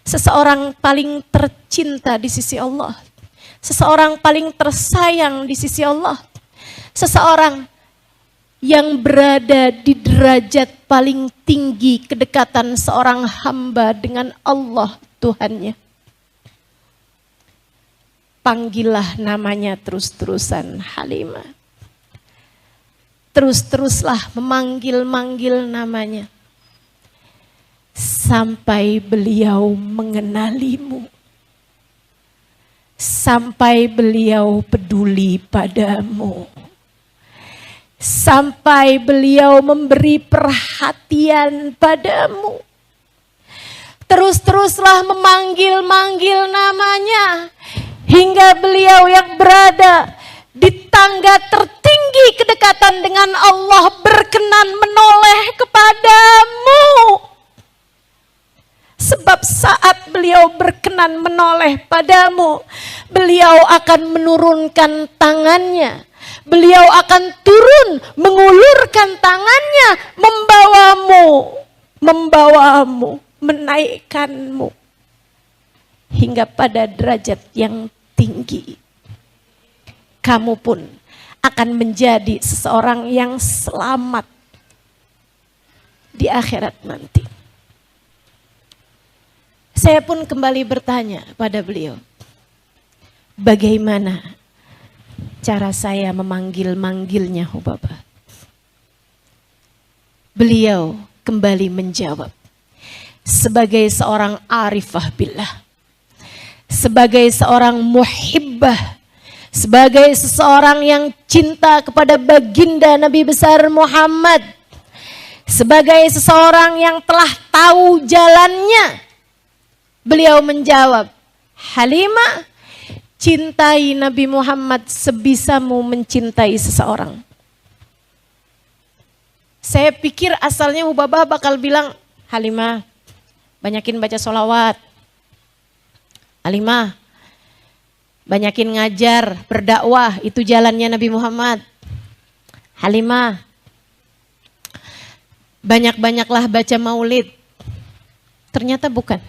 Seseorang paling tercinta di sisi Allah. Seseorang paling tersayang di sisi Allah. Seseorang yang berada di derajat paling tinggi kedekatan seorang hamba dengan Allah Tuhannya. Panggillah namanya terus-terusan Halimah. Terus-teruslah memanggil-manggil namanya. Sampai beliau mengenalimu. Sampai beliau peduli padamu. Sampai beliau memberi perhatian padamu. Terus-teruslah memanggil-manggil namanya. Hingga beliau yang berada di tangga tertinggi kedekatan dengan Allah berkenan menoleh kepadamu. Sebab saat beliau berkenan menoleh padamu, beliau akan menurunkan tangannya. Beliau akan turun mengulurkan tangannya, membawamu, menaikkanmu. Hingga pada derajat yang tinggi. Kamu pun akan menjadi seseorang yang selamat di akhirat nanti. Saya pun kembali bertanya pada beliau, bagaimana cara saya memanggil-manggilnya Hubabah? Beliau kembali menjawab, sebagai seorang arifah billah, sebagai seorang muhibbah, sebagai seseorang yang cinta kepada baginda Nabi besar Muhammad, sebagai seseorang yang telah tahu jalannya, beliau menjawab, Halimah, cintai Nabi Muhammad sebisamu mencintai seseorang. Saya pikir asalnya Hubabah bakal bilang, Halimah, banyakin baca sholawat. Halimah, banyakin ngajar, berdakwah, itu jalannya Nabi Muhammad. Halimah, banyak-banyaklah baca maulid. Ternyata bukan.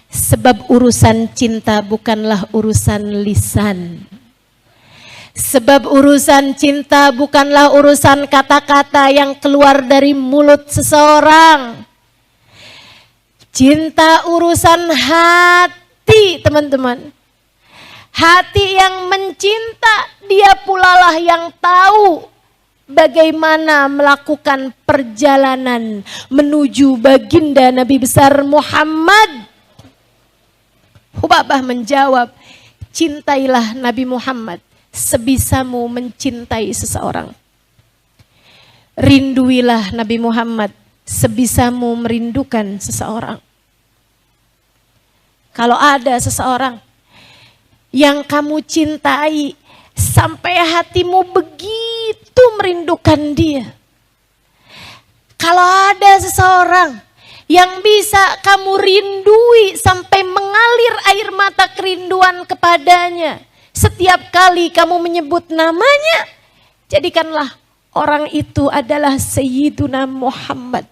Sebab urusan cinta bukanlah urusan lisan. Sebab urusan cinta bukanlah urusan kata-kata yang keluar dari mulut seseorang. Cinta urusan hati, teman-teman. Hati yang mencinta, dia pula lah yang tahu bagaimana melakukan perjalanan menuju baginda Nabi besar Muhammad. Hubabah menjawab, cintailah Nabi Muhammad sebisamu mencintai seseorang. Rinduilah Nabi Muhammad sebisamu merindukan seseorang. Kalau ada seseorang yang kamu cintai sampai hatimu begitu merindukan dia. Kalau ada seseorang yang bisa kamu rindui sampai mengalir air mata kerinduan kepadanya, setiap kali kamu menyebut namanya, jadikanlah orang itu adalah Sayyiduna Muhammad.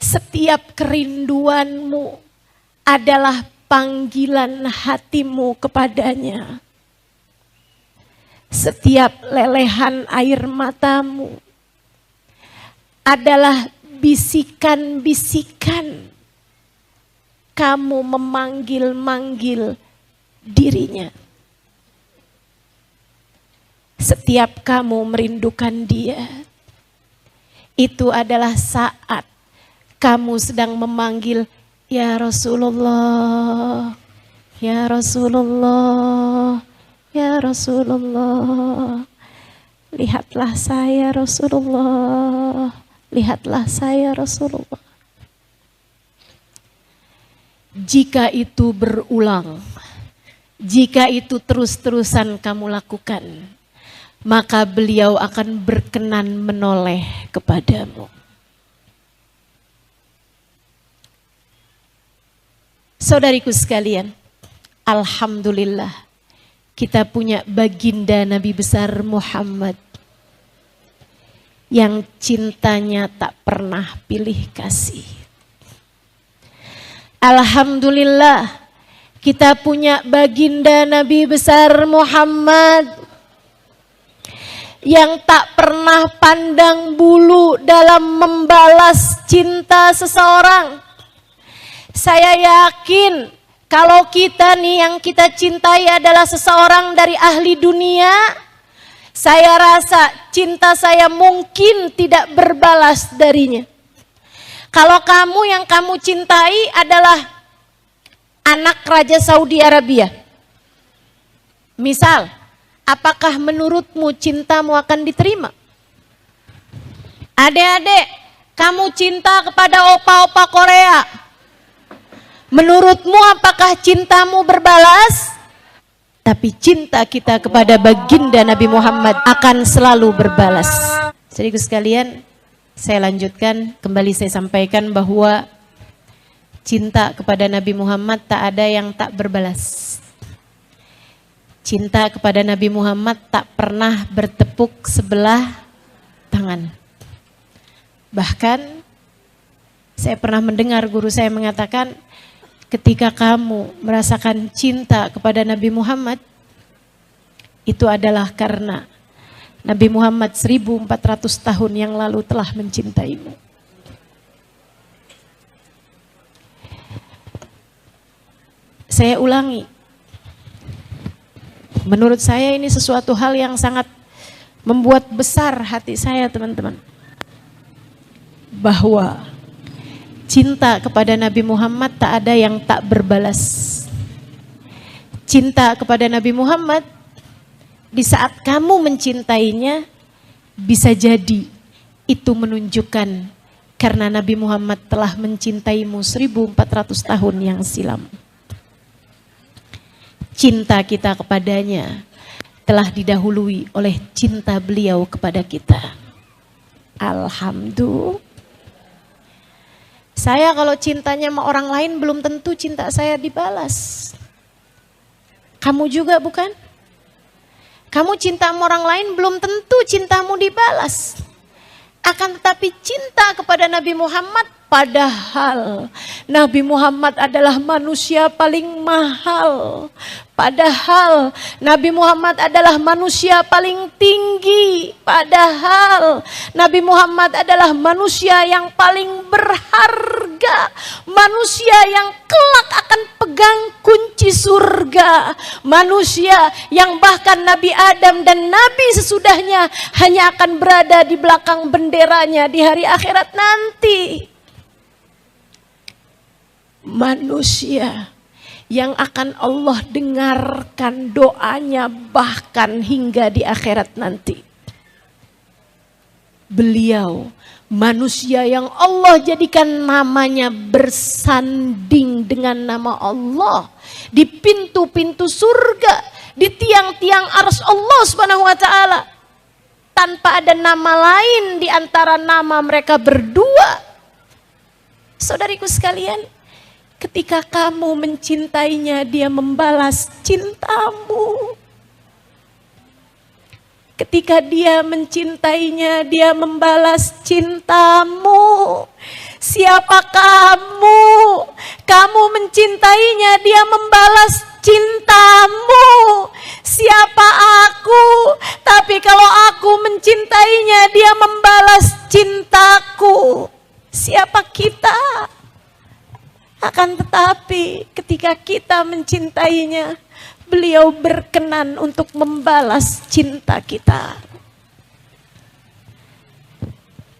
Setiap kerinduanmu adalah panggilan hatimu kepadanya. Setiap lelehan air matamu adalah bisikan-bisikan kamu memanggil-manggil dirinya. Setiap kamu merindukan dia, itu adalah saat kamu sedang memanggil, ya Rasulullah, ya Rasulullah, ya Rasulullah. Lihatlah saya Rasulullah, lihatlah saya Rasulullah. Jika itu berulang, Jika itu terus-terusan kamu lakukan, maka beliau akan berkenan menoleh kepadamu. Saudariku sekalian, alhamdulillah kita punya baginda Nabi besar Muhammad yang cintanya tak pernah pilih kasih. Alhamdulillah kita punya baginda Nabi besar Muhammad yang tak pernah pandang bulu dalam membalas cinta seseorang. Saya yakin kalau kita nih yang kita cintai adalah seseorang dari ahli dunia, saya rasa cinta saya mungkin tidak berbalas darinya. Kalau kamu yang kamu cintai adalah anak Raja Saudi Arabia, misal, apakah menurutmu cintamu akan diterima? Adik-adik, kamu cinta kepada opa-opa Korea, menurutmu apakah cintamu berbalas? Tapi cinta kita kepada baginda Nabi Muhammad akan selalu berbalas. Saudaraku sekalian, saya lanjutkan, kembali saya sampaikan bahwa cinta kepada Nabi Muhammad tak ada yang tak berbalas. Cinta kepada Nabi Muhammad tak pernah bertepuk sebelah tangan. Bahkan saya pernah mendengar guru saya mengatakan, ketika kamu merasakan cinta kepada Nabi Muhammad, itu adalah karena Nabi Muhammad 1400 tahun yang lalu telah mencintaimu. Saya ulangi, menurut saya ini sesuatu hal yang sangat membuat besar hati saya, teman-teman. Bahwa cinta kepada Nabi Muhammad tak ada yang tak berbalas. Cinta kepada Nabi Muhammad, di saat kamu mencintainya, bisa jadi itu menunjukkan karena Nabi Muhammad telah mencintaimu 1400 tahun yang silam. Cinta kita kepadanya telah didahului oleh cinta beliau kepada kita. Alhamdulillah. Saya kalau cintanya sama orang lain belum tentu cinta saya dibalas. Kamu juga bukan? Kamu cinta sama orang lain belum tentu cintamu dibalas. Akan tetapi cinta kepada Nabi Muhammad, padahal Nabi Muhammad adalah manusia paling mahal. Padahal Nabi Muhammad adalah manusia paling tinggi. Padahal Nabi Muhammad adalah manusia yang paling berharga. Manusia yang kelak akan pegang kunci surga. Manusia yang bahkan Nabi Adam dan Nabi sesudahnya hanya akan berada di belakang benderanya di hari akhirat nanti. Manusia yang akan Allah dengarkan doanya bahkan hingga di akhirat nanti. Beliau manusia yang Allah jadikan namanya bersanding dengan nama Allah di pintu-pintu surga, di tiang-tiang arsy Allah Subhanahu wa taala, tanpa ada nama lain di antara nama mereka berdua. Saudariku sekalian, ketika kamu mencintainya, dia membalas cintamu. Ketika dia mencintainya, dia membalas cintamu. Siapa kamu? Kamu mencintainya, dia membalas cintamu. Siapa aku? Tapi kalau aku mencintainya, dia membalas cintaku. Siapa kita? Akan tetapi ketika kita mencintainya, beliau berkenan untuk membalas cinta kita.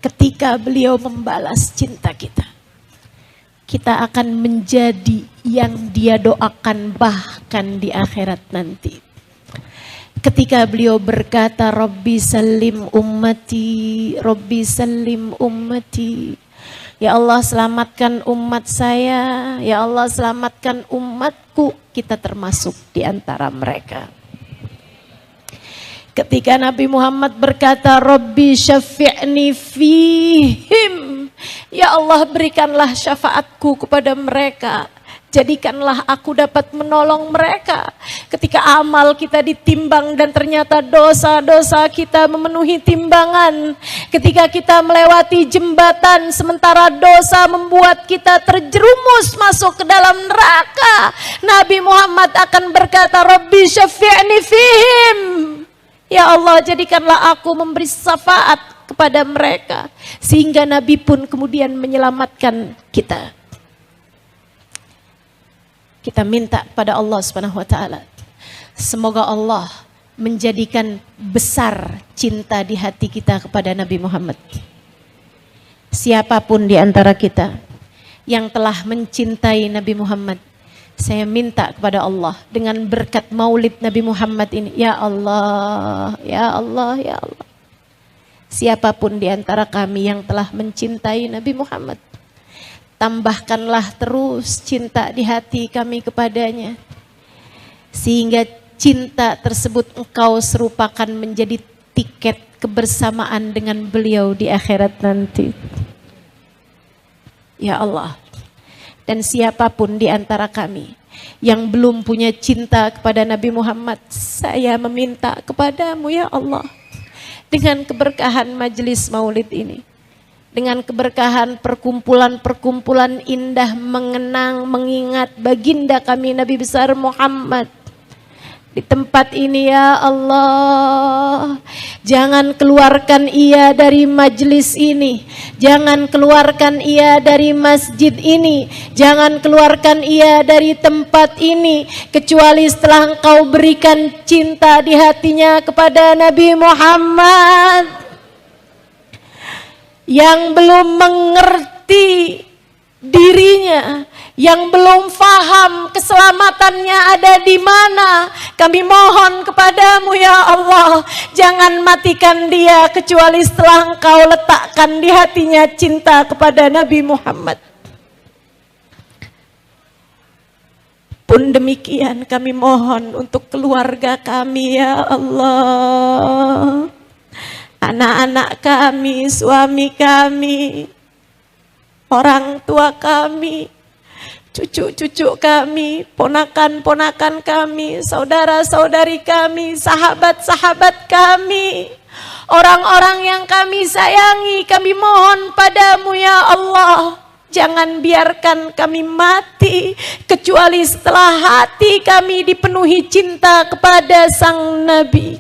Ketika beliau membalas cinta kita, kita akan menjadi yang dia doakan bahkan di akhirat nanti. ketika beliau berkata, Rabbi salim ummati, Rabbi salim ummati. Ya Allah, selamatkan umat saya, ya Allah, selamatkan umatku. Kita termasuk di antara mereka. Ketika Nabi Muhammad berkata, Rabbi syafi'ni fihim, ya Allah, berikanlah syafaatku kepada mereka. Jadikanlah aku dapat menolong mereka. Ketika amal kita ditimbang dan ternyata dosa-dosa kita memenuhi timbangan. Ketika kita melewati jembatan sementara dosa membuat kita terjerumus masuk ke dalam neraka, Nabi Muhammad akan berkata, Rabbi syafi'ni fihim. Ya Allah, jadikanlah aku memberi syafaat kepada mereka. Sehingga Nabi pun kemudian menyelamatkan kita. Kita minta pada Allah Subhanahu wa taala, semoga Allah menjadikan besar cinta di hati kita kepada Nabi Muhammad. Siapapun di antara kita yang telah mencintai Nabi Muhammad, saya minta kepada Allah dengan berkat maulid Nabi Muhammad ini, ya Allah, ya Allah, ya Allah. Siapapun di antara kami yang telah mencintai Nabi Muhammad, tambahkanlah terus cinta di hati kami kepadanya. Sehingga cinta tersebut engkau serupakan menjadi tiket kebersamaan dengan beliau di akhirat nanti. Ya Allah. Dan siapapun di antara kami yang belum punya cinta kepada Nabi Muhammad, saya meminta kepadamu ya Allah, dengan keberkahan majelis maulid ini, dengan keberkahan perkumpulan-perkumpulan indah mengenang, mengingat baginda kami Nabi besar Muhammad. Di tempat ini ya Allah, jangan keluarkan ia dari majelis ini, jangan keluarkan ia dari masjid ini, jangan keluarkan ia dari tempat ini, kecuali setelah engkau berikan cinta di hatinya kepada Nabi Muhammad. Yang belum mengerti dirinya, yang belum faham keselamatannya ada di mana, kami mohon kepadamu ya Allah, jangan matikan dia kecuali setelah engkau letakkan di hatinya cinta kepada Nabi Muhammad. Pun demikian kami mohon untuk keluarga kami ya Allah, anak-anak kami, suami kami, orang tua kami, cucu-cucu kami, ponakan-ponakan kami, saudara-saudari kami, sahabat-sahabat kami, orang-orang yang kami sayangi, kami mohon padamu ya Allah, jangan biarkan kami mati kecuali setelah hati kami dipenuhi cinta kepada sang Nabi.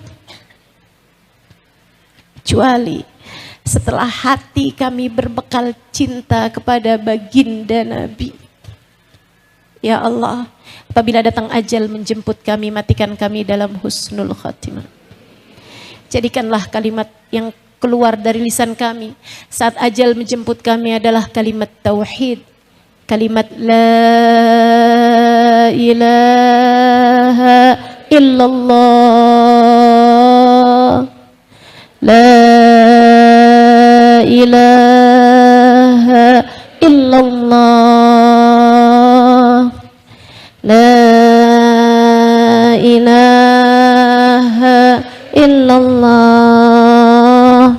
Kecuali setelah hati kami berbekal cinta kepada baginda Nabi. Ya Allah, apabila datang ajal menjemput kami, matikan kami dalam husnul khatimah. Jadikanlah kalimat yang keluar dari lisan kami saat ajal menjemput kami adalah kalimat tauhid, kalimat la ilaha illallah, la ilaha illallah, la ilaha illallah,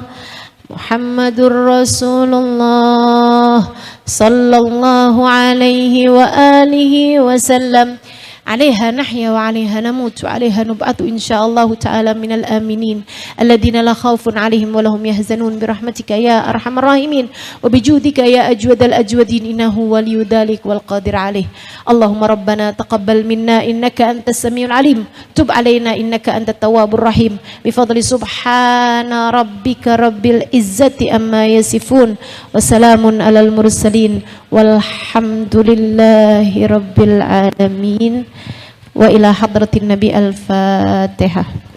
Muhammadur Rasulullah sallallahu alaihi wa alihi wasallam. عليها نحيا وعليها نموت وعليها نبعث إن شاء الله تعالى من الآمنين الذين لا خوف عليهم ولا هم يحزنون برحمتك يا أرحم الراحمين وبجودك يا أجود الأجودين إنه ولي ذلك والقادر عليه. اللهم ربنا تقبل منا إنك أنت السميع العليم، تب علينا إنك أنت التواب الرحيم، بفضل سبحان ربك رب العزة أما يصفون وسلام على المرسلين والحمد لله رب العالمين. Wa ila hadratin Nabi al-Fatihah.